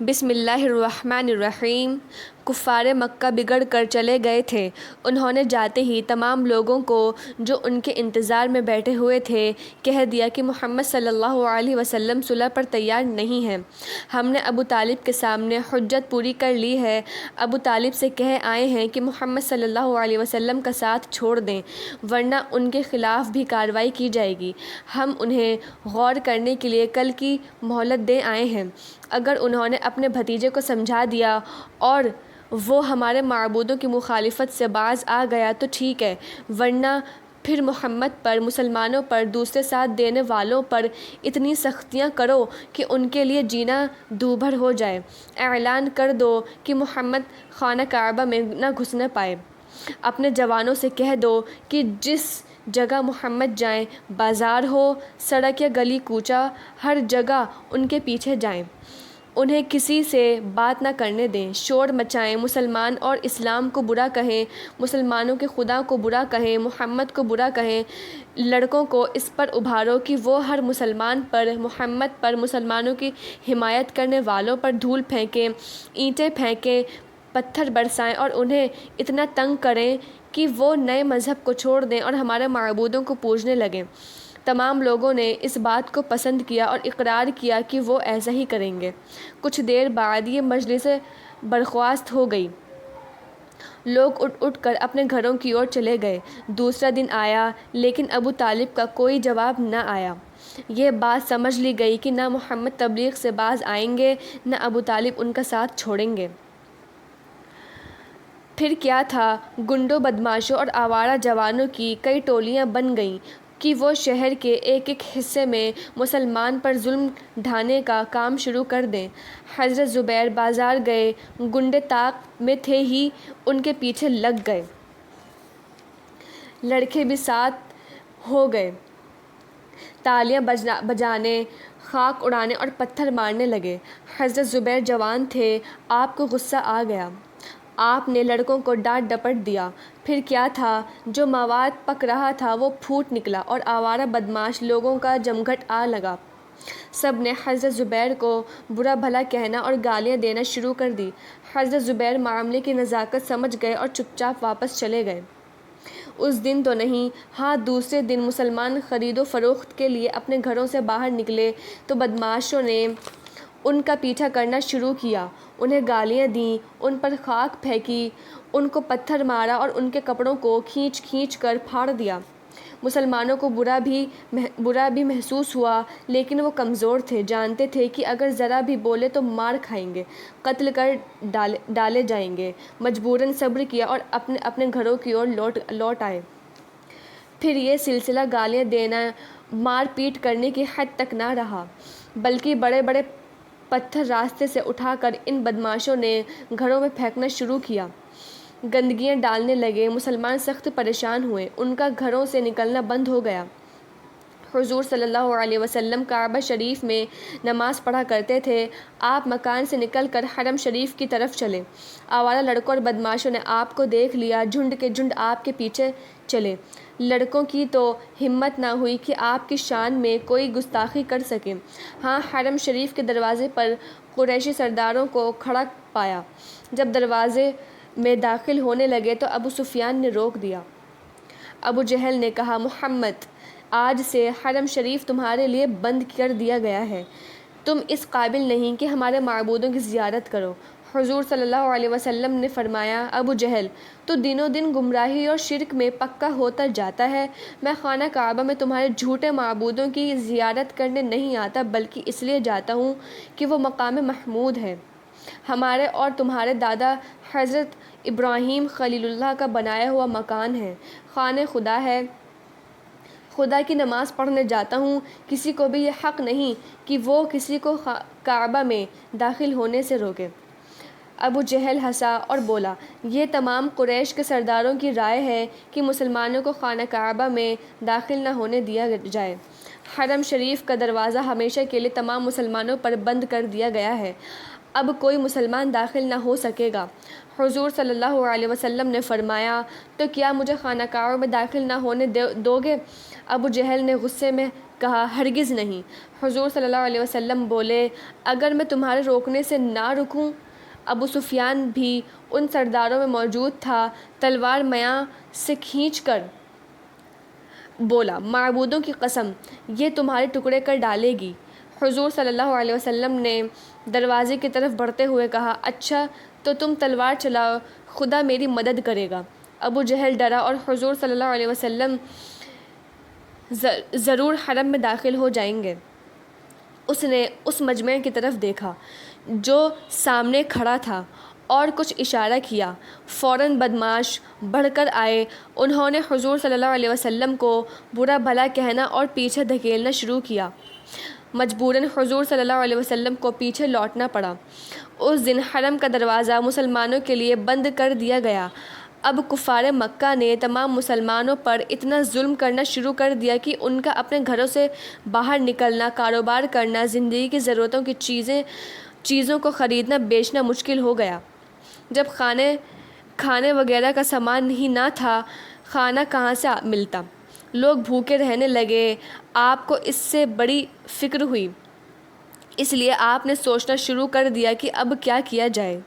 بسم اللہ الرحمن الرحیم۔ کفار مکہ بگڑ کر چلے گئے تھے۔ انہوں نے جاتے ہی تمام لوگوں کو جو ان کے انتظار میں بیٹھے ہوئے تھے کہہ دیا کہ محمد صلی اللہ علیہ وسلم صلح پر تیار نہیں ہیں۔ ہم نے ابو طالب کے سامنے حجت پوری کر لی ہے۔ ابو طالب سے کہہ آئے ہیں کہ محمد صلی اللہ علیہ وسلم کا ساتھ چھوڑ دیں ورنہ ان کے خلاف بھی کارروائی کی جائے گی۔ ہم انہیں غور کرنے کے لیے کل کی مہلت دے آئے ہیں۔ اگر انہوں نے اپنے بھتیجے کو سمجھا دیا اور وہ ہمارے معبودوں کی مخالفت سے باز آ گیا تو ٹھیک ہے، ورنہ پھر محمد پر، مسلمانوں پر، دوسرے ساتھ دینے والوں پر اتنی سختیاں کرو کہ ان کے لیے جینا دوبھر ہو جائے۔ اعلان کر دو کہ محمد خانہ کعبہ میں نہ گھسنے پائے۔ اپنے جوانوں سے کہہ دو کہ جس جگہ محمد جائیں، بازار ہو، سڑک یا گلی کوچہ، ہر جگہ ان کے پیچھے جائیں۔ انہیں کسی سے بات نہ کرنے دیں، شور مچائیں، مسلمان اور اسلام کو برا کہیں، مسلمانوں کے خدا کو برا کہیں، محمد کو برا کہیں۔ لڑکوں کو اس پر ابھارو کہ وہ ہر مسلمان پر، محمد پر، مسلمانوں کی حمایت کرنے والوں پر دھول پھینکیں، اینٹیں پھینکیں، پتھر برسائیں اور انہیں اتنا تنگ کریں کہ وہ نئے مذہب کو چھوڑ دیں اور ہمارے معبودوں کو پوجنے لگیں۔ تمام لوگوں نے اس بات کو پسند کیا اور اقرار کیا کہ وہ ایسا ہی کریں گے۔ کچھ دیر بعد یہ مجلس برخاست ہو گئی۔ لوگ اٹھ اٹھ کر اپنے گھروں کی اور چلے گئے۔ دوسرا دن آیا لیکن ابو طالب کا کوئی جواب نہ آیا۔ یہ بات سمجھ لی گئی کہ نہ محمد تبلیغ سے باز آئیں گے نہ ابو طالب ان کا ساتھ چھوڑیں گے۔ پھر کیا تھا، گنڈوں، بدماشوں اور آوارہ جوانوں کی کئی ٹولیاں بن گئیں کہ وہ شہر کے ایک ایک حصے میں مسلمان پر ظلم ڈھانے کا کام شروع کر دیں۔ حضرت زبیر بازار گئے، گنڈے طاق میں تھے ہی ان کے پیچھے لگ گئے۔ لڑکے بھی ساتھ ہو گئے، تالیاں بجانے، خاک اڑانے اور پتھر مارنے لگے۔ حضرت زبیر جوان تھے، آپ کو غصہ آ گیا۔ آپ نے لڑکوں کو ڈانٹ ڈپٹ دیا۔ پھر کیا تھا، جو مواد پک رہا تھا وہ پھوٹ نکلا اور آوارہ بدماش لوگوں کا جمگھٹ آ لگا۔ سب نے حضرت زبیر کو برا بھلا کہنا اور گالیاں دینا شروع کر دی۔ حضرت زبیر معاملے کی نزاکت سمجھ گئے اور چپ چاپ واپس چلے گئے۔ اس دن تو نہیں، ہاں دوسرے دن مسلمان خرید و فروخت کے لیے اپنے گھروں سے باہر نکلے تو بدماشوں نے ان کا پیچھا کرنا شروع کیا، انہیں گالیاں دیں، ان پر خاک پھینکی، ان کو پتھر مارا اور ان کے کپڑوں کو کھینچ کھینچ کر پھاڑ دیا۔ مسلمانوں کو برا بھی محسوس ہوا، لیکن وہ کمزور تھے، جانتے تھے کہ اگر ذرا بھی بولے تو مار کھائیں گے، قتل کر ڈالے جائیں گے۔ مجبوراً صبر کیا اور اپنے اپنے گھروں کی اور لوٹ آئے۔ پھر یہ سلسلہ گالیاں دینا، مار پیٹ کرنے کی حد تک نہ رہا، بلکہ بڑے بڑے پتھر راستے سے اٹھا کر ان بدماشوں نے گھروں میں پھینکنا شروع کیا۔ گندگیاں ڈالنے لگے۔ مسلمان سخت پریشان ہوئے، ان کا گھروں سے نکلنا بند ہو گیا۔ حضور صلی اللہ علیہ وسلم کعبہ شریف میں نماز پڑھا کرتے تھے۔ آپ مکان سے نکل کر حرم شریف کی طرف چلے۔ آوارہ لڑکوں اور بدماشوں نے آپ کو دیکھ لیا، جھنڈ کے جھنڈ آپ کے پیچھے چلے۔ لڑکوں کی تو ہمت نہ ہوئی کہ آپ کی شان میں کوئی گستاخی کر سکیں۔ ہاں، حرم شریف کے دروازے پر قریشی سرداروں کو کھڑا پایا۔ جب دروازے میں داخل ہونے لگے تو ابو سفیان نے روک دیا۔ ابو جہل نے کہا، محمد، آج سے حرم شریف تمہارے لیے بند کر دیا گیا ہے۔ تم اس قابل نہیں کہ ہمارے معبودوں کی زیارت کرو۔ حضور صلی اللہ علیہ وسلم نے فرمایا، ابو جہل، تو دنوں دن گمراہی اور شرک میں پکا ہوتا جاتا ہے۔ میں خانہ کعبہ میں تمہارے جھوٹے معبودوں کی زیارت کرنے نہیں آتا، بلکہ اس لیے جاتا ہوں کہ وہ مقام محمود ہے، ہمارے اور تمہارے دادا حضرت ابراہیم خلیل اللہ کا بنایا ہوا مکان ہے، خانہ خدا ہے۔ خدا کی نماز پڑھنے جاتا ہوں۔ کسی کو بھی یہ حق نہیں کہ وہ کسی کو کعبہ میں داخل ہونے سے روکے۔ ابو جہل ہنسا اور بولا، یہ تمام قریش کے سرداروں کی رائے ہے کہ مسلمانوں کو خانہ کعبہ میں داخل نہ ہونے دیا جائے۔ حرم شریف کا دروازہ ہمیشہ کے لیے تمام مسلمانوں پر بند کر دیا گیا ہے، اب کوئی مسلمان داخل نہ ہو سکے گا۔ حضور صلی اللہ علیہ وسلم نے فرمایا، تو کیا مجھے خانہ کعبہ میں داخل نہ ہونے دو گے؟ ابو جہل نے غصے میں کہا ہرگز نہیں۔ حضور صلی اللہ علیہ وسلم بولے اگر میں تمہارے روکنے سے نہ رکوں؟ ابو سفیان بھی ان سرداروں میں موجود تھا، تلوار میاں سے کھینچ کر بولا معبودوں کی قسم یہ تمہارے ٹکڑے کر ڈالے گی۔ حضور صلی اللہ علیہ وسلم نے دروازے کی طرف بڑھتے ہوئے کہا اچھا تو تم تلوار چلاؤ، خدا میری مدد کرے گا۔ ابو جہل ڈرا اور حضور صلی اللہ علیہ وسلم ضرور حرم میں داخل ہو جائیں گے۔ اس نے اس مجمع کی طرف دیکھا جو سامنے کھڑا تھا اور کچھ اشارہ کیا۔ فوراً بدمعاش بڑھ کر آئے، انہوں نے حضور صلی اللہ علیہ وسلم کو برا بھلا کہنا اور پیچھے دھکیلنا شروع کیا۔ مجبوراً حضور صلی اللہ علیہ وسلم کو پیچھے لوٹنا پڑا۔ اس دن حرم کا دروازہ مسلمانوں کے لیے بند کر دیا گیا۔ اب کفار مکہ نے تمام مسلمانوں پر اتنا ظلم کرنا شروع کر دیا کہ ان کا اپنے گھروں سے باہر نکلنا، کاروبار کرنا، زندگی کی ضرورتوں کی چیزوں کو خریدنا بیچنا مشکل ہو گیا۔ جب کھانے وغیرہ کا سامان ہی نہ تھا، کھانا کہاں سے ملتا؟ لوگ بھوکے رہنے لگے۔ آپ کو اس سے بڑی فکر ہوئی، اس لیے آپ نے سوچنا شروع کر دیا کہ اب کیا کیا جائے۔